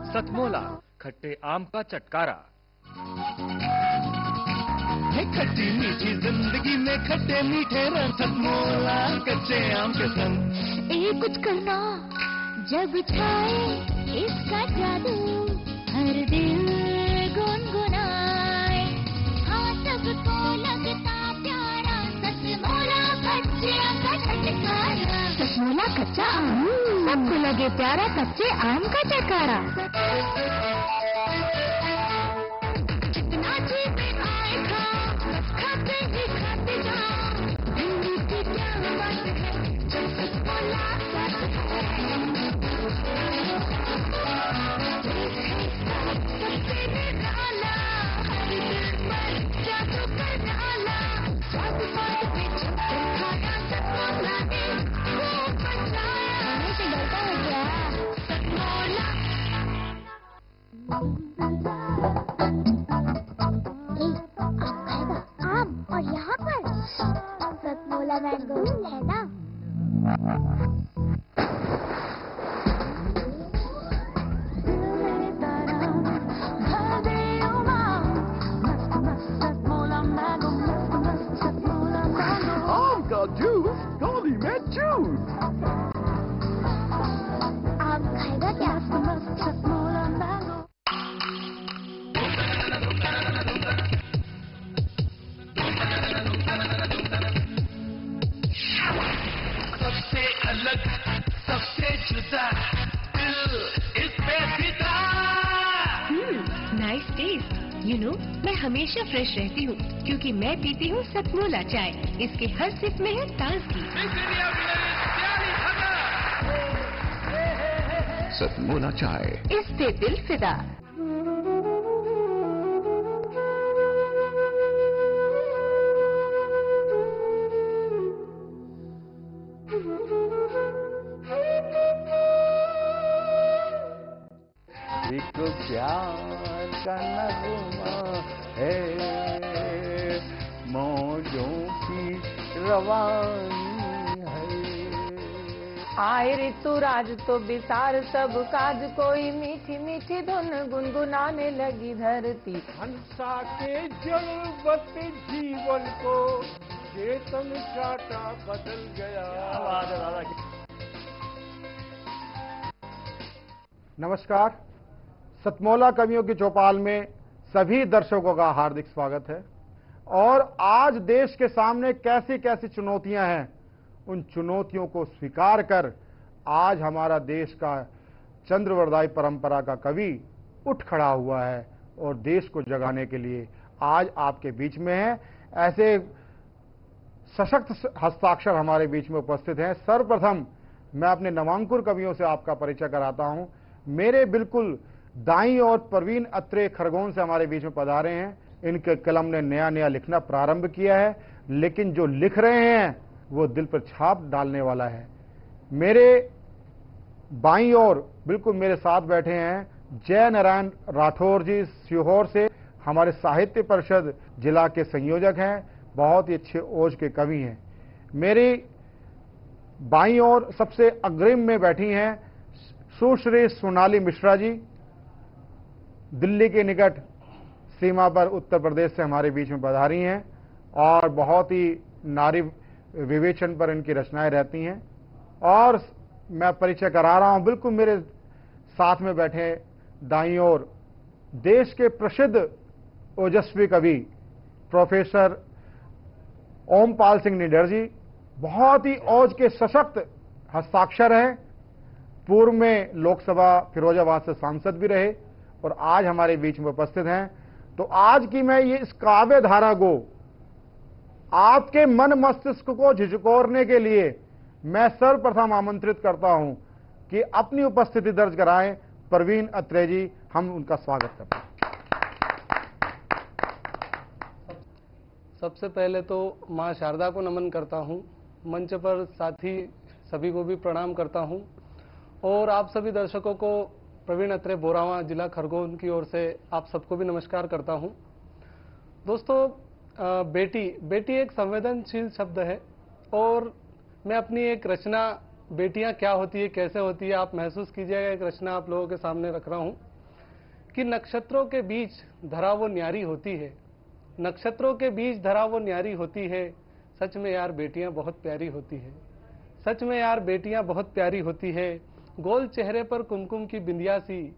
सतमोला खट्टे आम का चटकारा। खट्टी मीठी जिंदगी में खट्टे मीठे रंग, सतमोला कच्चे आम के संग। कुछ करना जब छाए इसका जादू, हर दिल गुनगुनाए। हाँ सबको लगता प्यारा, सतमोला कच्चे आम का चटकारा। सतमोला कच्चा आम, सबको लगे प्यारा कच्चे आम का चटकारा। आम और यहाँ पर सतमोला मैंगो है ना। आम का जूस गोली में जूस। आम खाएगा क्या? सबसे अलग सबसे जुदा, दिल इस पे फिदा। Nice test. यू नो, मैं हमेशा फ्रेश रहती हूँ क्योंकि मैं पीती हूँ सतमोला चाय। इसके हर सिप में है ताजगी। सतमोला चाय, इससे दिल फिदा। एक प्यार का नगमा है, मौजों की रवानी है। आए ऋतुराज तो बिसार सब काज, कोई मीठी मीठी धुन गुनगुनाने लगी धरती। हंसा के जड़वत जीवन को चेतन चाटा बदल गया। नमस्कार, सतमोला कवियों की चौपाल में सभी दर्शकों का हार्दिक स्वागत है। और आज देश के सामने कैसी कैसी चुनौतियां हैं, उन चुनौतियों को स्वीकार कर आज हमारा देश का चंद्रवरदायी परंपरा का कवि उठ खड़ा हुआ है और देश को जगाने के लिए आज आपके बीच में है। ऐसे सशक्त हस्ताक्षर हमारे बीच में उपस्थित हैं। सर्वप्रथम मैं अपने नवांकुर कवियों से आपका परिचय कराता हूं। मेरे बिल्कुल दाईं ओर प्रवीण अत्रे खरगोन से हमारे बीच में पधारे हैं। इनके कलम ने नया नया लिखना प्रारंभ किया है, लेकिन जो लिख रहे हैं वो दिल पर छाप डालने वाला है। मेरे बाईं ओर बिल्कुल मेरे साथ बैठे हैं जय नारायण राठौर जी, सीहोर से हमारे साहित्य परिषद जिला के संयोजक हैं, बहुत ही अच्छे ओज के कवि हैं। मेरी बाईं ओर सबसे अग्रिम में बैठी हैं सुश्री सोनाली मिश्रा जी, दिल्ली के निकट सीमा पर उत्तर प्रदेश से हमारे बीच में पधारी हैं और बहुत ही नारी विवेचन पर इनकी रचनाएं रहती हैं। और मैं परिचय करा रहा हूं बिल्कुल मेरे साथ में बैठे दाईं ओर देश के प्रसिद्ध ओजस्वी कवि प्रोफेसर ओमपाल सिंह निडर जी, बहुत ही औज के सशक्त हस्ताक्षर हैं। पूर्व में लोकसभा फिरोजाबाद से सांसद भी रहे और आज हमारे बीच में उपस्थित हैं। तो आज की मैं ये इस काव्य धारा को आपके मन मस्तिष्क को झिझकोरने के लिए मैं सर्वप्रथम आमंत्रित करता हूं कि अपनी उपस्थिति दर्ज कराएं प्रवीण अत्रे जी। हम उनका स्वागत करते हैं। सबसे पहले तो मां शारदा को नमन करता हूं, मंच पर साथी सभी को भी प्रणाम करता हूं और आप सभी दर्शकों को प्रवीण अत्रे बोरावा जिला खरगोन की ओर से आप सबको भी नमस्कार करता हूं। दोस्तों, बेटी एक संवेदनशील शब्द है और मैं अपनी एक रचना बेटियां क्या होती है कैसे होती है आप महसूस कीजिएगा, एक रचना आप लोगों के सामने रख रहा हूं। कि नक्षत्रों के बीच धरा वो न्यारी होती है, नक्षत्रों के बीच धरा वो न्यारी होती है। सच में यार बेटियां बहुत प्यारी होती है, सच में यार बेटियां बहुत प्यारी होती है। गोल चेहरे पर कुमकुम की बिंदिया सी,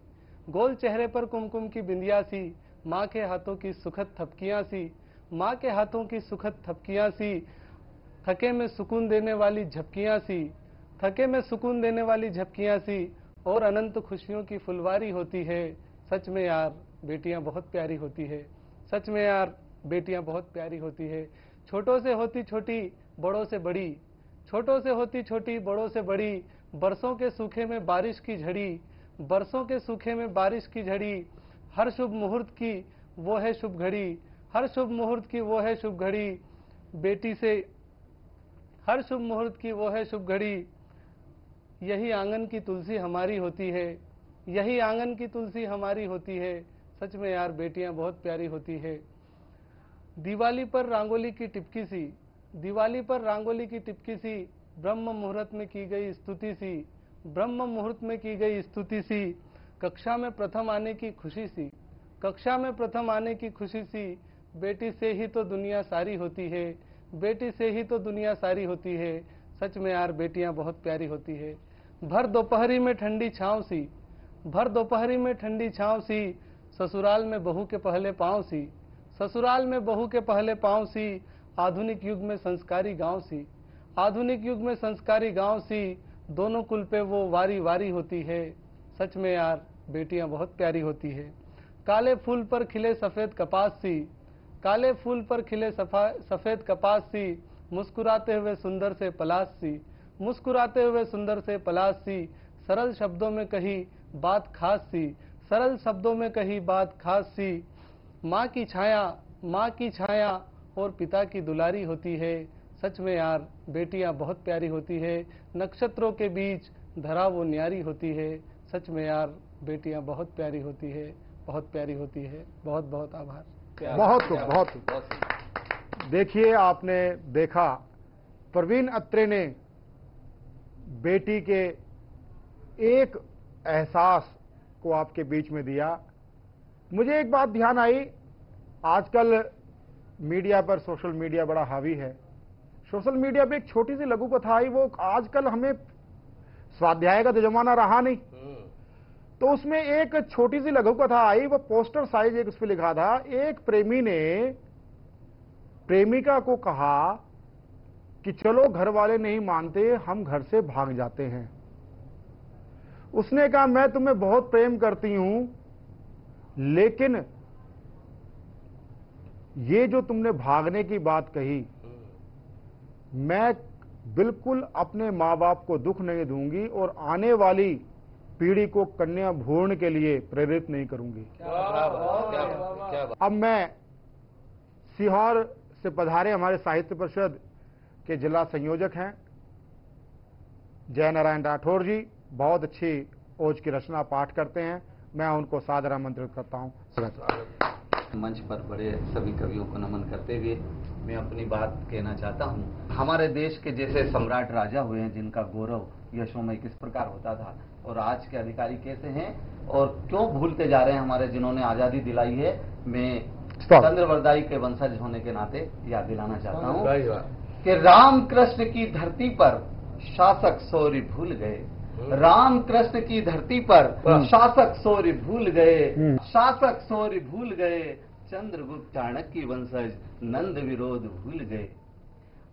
गोल चेहरे पर कुमकुम की बिंदिया सी, माँ के हाथों की सुखद थपकियां सी, माँ के हाथों की सुखद थपकियां सी, थके में सुकून देने वाली झपकियां सी, थके में सुकून देने वाली झपकियां सी, और अनंत खुशियों की फुलवारी होती है। सच में यार बेटियां बहुत प्यारी होती है, सच में यार बेटियां बहुत प्यारी होती है। छोटों से होती छोटी, बड़ों से बड़ी, छोटों से होती छोटी, बड़ों से बड़ी, बरसों के सूखे में बारिश की झड़ी, बरसों के सूखे में बारिश की झड़ी, हर शुभ मुहूर्त की वो है शुभ घड़ी, हर शुभ मुहूर्त की वो है शुभ घड़ी, बेटी से हर शुभ मुहूर्त की वो है शुभ घड़ी। यही आंगन की तुलसी हमारी होती है, यही आंगन की तुलसी हमारी होती है। सच में यार बेटियां बहुत प्यारी होती है। दिवाली पर रंगोली की टिपकी सी, दिवाली पर रंगोली की टिपकी सी, ब्रह्म मुहूर्त में की गई स्तुति सी, ब्रह्म मुहूर्त में की गई स्तुति सी, कक्षा में प्रथम आने की खुशी सी, कक्षा में प्रथम आने की खुशी सी, बेटी से ही तो दुनिया सारी होती है, बेटी से ही तो दुनिया सारी होती है। सच में यार बेटियां बहुत प्यारी होती है। भर दोपहरी में ठंडी छांव सी, भर दोपहरी में ठंडी छांव सी, ससुराल में बहू के पहले पांव सी, ससुराल में बहू के पहले पांव सी, आधुनिक युग में संस्कारी गांव सी, आधुनिक युग में संस्कारी गांव सी, दोनों कुल पे वो वारी वारी होती है। सच में यार बेटियां बहुत प्यारी होती है। काले फूल पर खिले सफेद कपास सी, काले फूल पर खिले सफेद कपास सी, मुस्कुराते हुए सुंदर से पलाश सी, मुस्कुराते हुए सुंदर से पलाश सी, सरल शब्दों में कही बात खास सी, सरल शब्दों में कही बात खास सी, माँ की छाया, माँ की छाया और पिता की दुलारी होती है। सच में यार बेटियां बहुत प्यारी होती है। नक्षत्रों के बीच धरा वो न्यारी होती है। सच में यार बेटियां बहुत प्यारी होती है, बहुत प्यारी होती है। बहुत बहुत आभार। बहुत खूब, बहुत खूब। देखिए, आपने देखा प्रवीण अत्रे ने बेटी के एक एहसास को आपके बीच में दिया। मुझे एक बात ध्यान आई, आजकल मीडिया पर, सोशल मीडिया बड़ा हावी है। सोशल मीडिया पे एक छोटी सी लघु कथा आई, वो आजकल हमें स्वाध्याय का तो जमाना रहा नहीं, तो उसमें एक छोटी सी लघु कथा आई, वो पोस्टर साइज एक उस पर लिखा था। एक प्रेमी ने प्रेमिका को कहा कि चलो घर वाले नहीं मानते, हम घर से भाग जाते हैं। उसने कहा मैं तुम्हें बहुत प्रेम करती हूं, लेकिन ये जो तुमने भागने की बात कही, मैं बिल्कुल अपने मां बाप को दुख नहीं दूंगी और आने वाली पीढ़ी को कन्या भ्रूण के लिए प्रेरित नहीं करूंगी। अब मैं सीहोर से पधारे हमारे साहित्य परिषद के जिला संयोजक हैं जय नारायण राठौर जी, बहुत अच्छी ओज की रचना पाठ करते हैं, मैं उनको सादर आमंत्रित करता हूं। मंच पर बड़े सभी कवियों को नमन करते हुए मैं अपनी बात कहना चाहता हूं। हमारे देश के जैसे सम्राट राजा हुए हैं जिनका गौरव यशोमय किस प्रकार होता था, और आज के अधिकारी कैसे हैं और क्यों भूलते जा रहे हैं हमारे जिन्होंने आजादी दिलाई है। मैं चंद्रवरदाई के वंशज होने के नाते याद दिलाना चाहता हूं कि राम कृष्ण की धरती पर शासक शौर्य भूल गए, राम कृष्ण की धरती पर शासक शौर्य भूल गए, शासक शौर्य भूल गए, चंद्रगुप्त चाणक्य वंशज नंद विरोध भूल गए।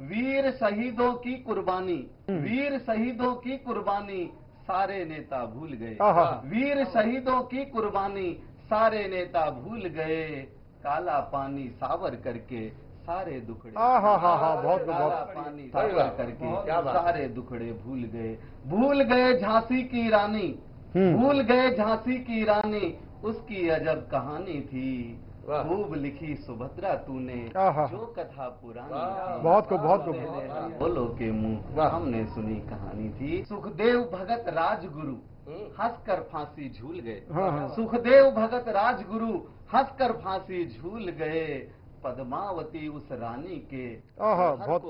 वीर शहीदों की कुर्बानी, वीर शहीदों की कुर्बानी सारे नेता भूल गए, वीर शहीदों की कुर्बानी सारे नेता भूल गए, काला पानी सावर करके सारे दुखड़े, काला पानी सावर करके सारे दुखड़े भूल गए, भूल गए झांसी की रानी, भूल गए झांसी की रानी, उसकी अजब कहानी थी, खूब लिखी सुभद्रा तूने जो कथा पुरानी, बहुत को बोलो के मुंह हमने सुनी कहानी थी। सुखदेव भगत राजगुरु हंसकर फांसी झूल गए, सुखदेव भगत राजगुरु हंसकर फांसी झूल गए, पद्मावती उस रानी के बहुत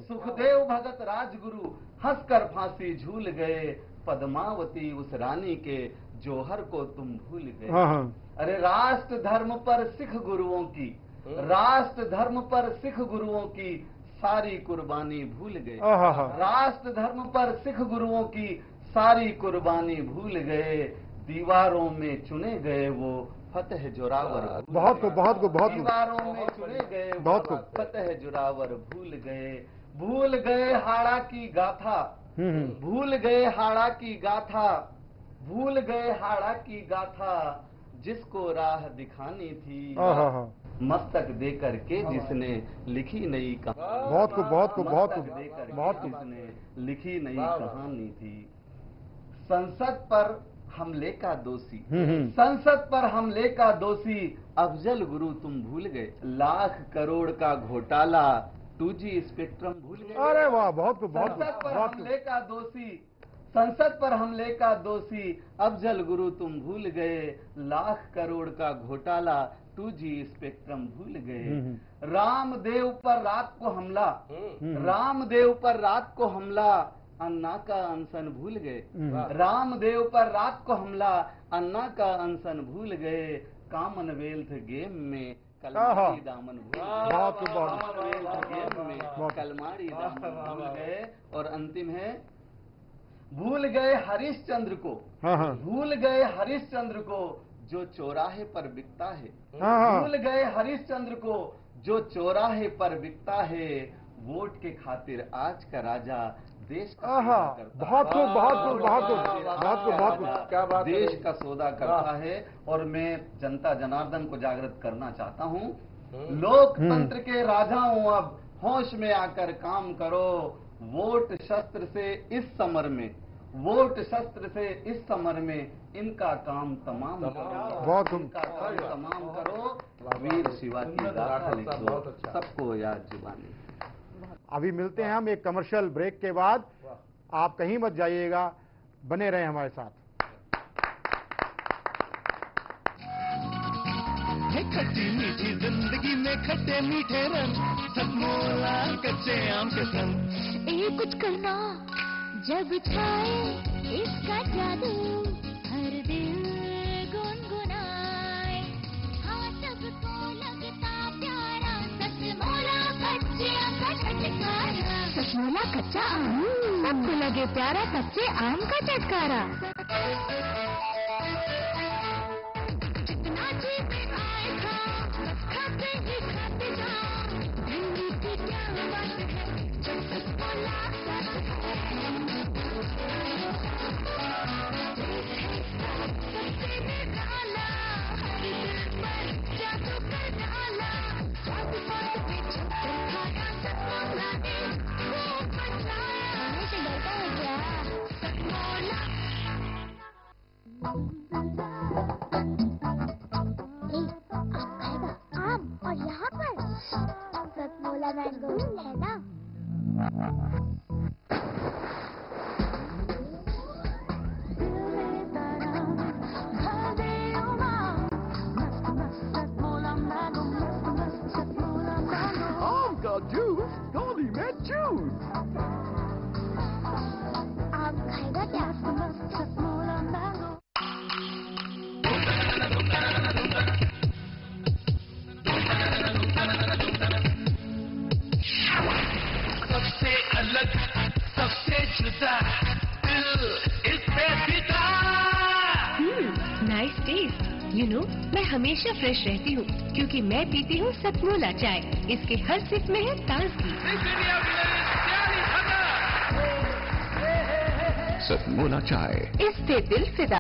सुखदेव भगत राजगुरु हंसकर फांसी झूल गए, पद्मावती उस रानी के जौहर को तुम भूल गए। हाँ हाँ। अरे राष्ट्र धर्म पर सिख गुरुओं की, राष्ट्र धर्म पर सिख गुरुओं की सारी कुर्बानी भूल गए। राष्ट्र धर्म पर सिख गुरुओं की सारी कुर्बानी भूल गए। दीवारों में चुने गए वो फतेह जोरावर। बहुत को दीवारों में चुने गए बहुत को फतेह जोरावर भूल गए। भूल गए हाड़ा की गाथा, भूल गए हाड़ा की गाथा, भूल गए हाड़ा की गाथा, जिसको राह दिखानी थी मस्तक देकर के जिसने लिखी नई कहानी। बहुत जिसने लिखी नई कहानी थी। संसद पर हमले का दोषी, संसद पर हमले का दोषी अफजल गुरु तुम भूल गए। लाख करोड़ का घोटाला 2G स्पेक्ट्रम भूल गए। अरे वाह, बहुत संसद पर हमले का दोषी, संसद पर हमले का दोषी अफजल गुरु तुम भूल गए। लाख करोड़ का घोटाला 2G स्पेक्ट्रम भूल गए। रामदेव पर रात को हमला, रामदेव पर रात को हमला, अन्ना का अनशन भूल गए। रामदेव पर रात को हमला, अन्ना का अनशन भूल गए। कॉमनवेल्थ गेम में कलमाड़ी दामन भूल गए। कॉमनवेल्थ गेम में कलमाड़ी दामन भूल गए। और अंतिम है, भूल गए हरिश्चंद्र को, भूल गए हरिश्चंद्र को जो चौराहे पर बिकता है। भूल गए हरिश्चंद्र को जो चौराहे पर बिकता है। वोट के खातिर आज का राजा देश का देश का सौदा करता है। और मैं जनता जनार्दन को जागृत करना चाहता हूँ, लोकतंत्र के राजाओं अब होश में आकर काम करो। वोट शस्त्र से इस समर में, वोट शस्त्र से इस समर में इनका काम तमाम करो, इनका काम तमाम करो। वीर शिवा की गाथा लिख दो, सबको याद जुबानी। अभी मिलते हैं हम एक कमर्शियल ब्रेक के बाद। आप कहीं मत जाइएगा, बने रहें हमारे साथ। खट्टी मीठी जिंदगी में खट्टे मीठे रंग, सतमोला कच्चे आम के संग। कुछ करना जब छाए इसका जादू, हर दिल गुनगुनाए। हाँ सबको लगता प्यारा, सतमोला कच्चे आम का चटकारा। सतमोला कच्चा आम, सबको लगे प्यारा कच्चे आम का चटकारा। जितना जी में आएगा खाते ही खाते जाओ। भिंडी की क्या बात है जब सतमोला आम और यहाँ पर सतमोला मैंगो है ना। आम का जूस डॉली में जूस। आम खाएगा क्या? सतमोला मैंगो। सबसे अलग, सबसे जुदा, दिल इससे फिदा। Nice test. यू नो, मैं हमेशा फ्रेश रहती हूँ क्योंकि मैं पीती हूँ सतमोला चाय। इसके हर सिप में है ताजगी। सतमोला चाय, इससे दिल फिदा।